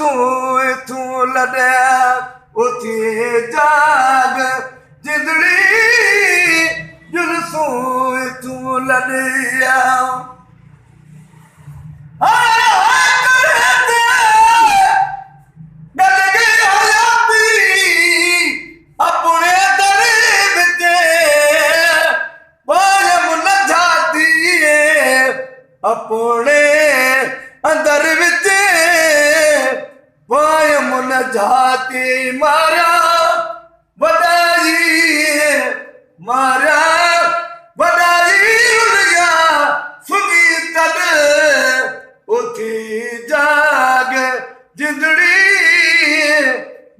जुलूसूं इथूं लॾिया उथी जाग जिंदड़ी जुलूसूं इथूं लॾिया अपने दर विच पायम न जाती अपने अंदर विच पायम न जाती मारा वॾाई मारा वॾाई उड़िया सुगी तद उथी जाग जिंदड़ी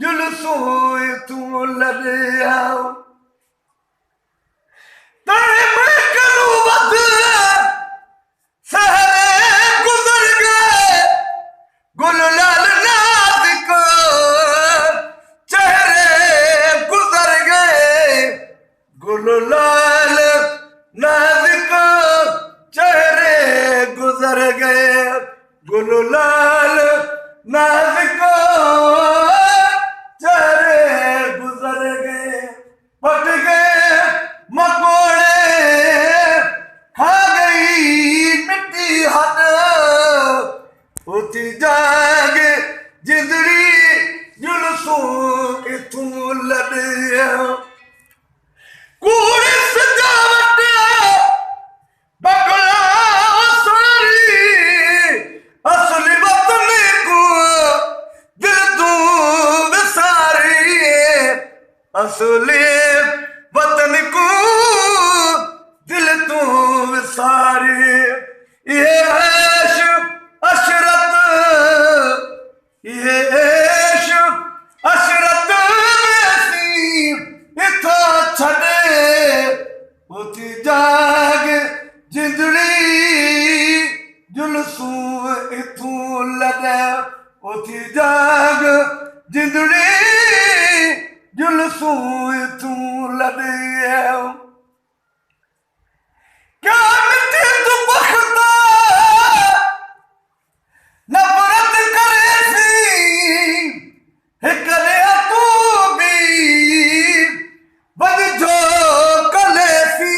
जुलूसूं इथूं लॾिया गुल लाल नाज़िक चेहरे गुज़र गए गुल लाल नाज़िक चेहरे गुज़र गए गुल लाल नाज़िक चेहरे गुज़र गए फट गए मकोड़े खा गई मिट्टी हद उथी जाग जिंदड़ी जुलूसूं इथूं लॾिया कूड़ सजावट बगला सारी असली वतन को दिल तूं विसारी असली वतन को दिल तूं विसारी ये ऐश अशरत ये ऐश अशरत वैसी इथो छड़े उथी जाग जिंदड़ी जुलूसूं इथूं लॾिया उथी जाग जिंदड़ी जुलूसूं इथूं लॾिया क्या मिटे तू बख्ता नफ़रत करे सी हिक ॾींहुं तूं बि वञिजो कले सी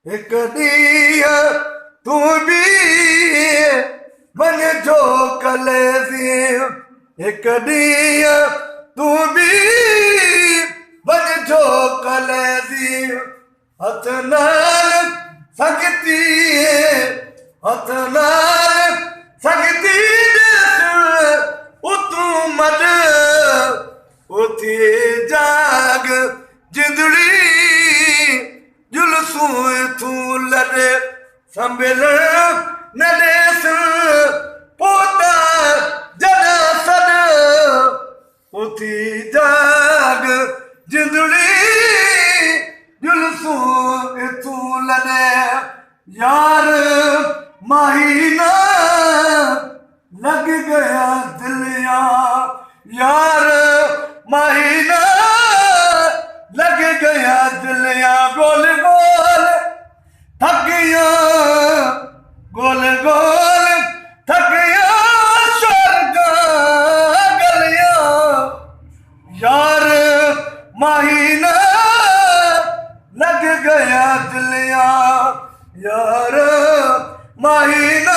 हिक ॾींहुं तूं बि वञिजो कले सी हिक ॾींहुं तूं बि वञिजो कले सी हथ नाल संगती हथ नाल संगती उतूं मड उथी जाग जिंदड़ी जुलूसूं इथूं लॾे संभल न ॾेस पोता जॾहिं सॾ उथी जाग जिंदड़ी जुलूसूं इथूं लॾे यार महीना लग गया दिलिया यार महीना लग गया दिलिया गोल गोल थक गया गोल गोल थक गया स्वर्ग गलिया यार महीना लग गया दिलिया यार महीना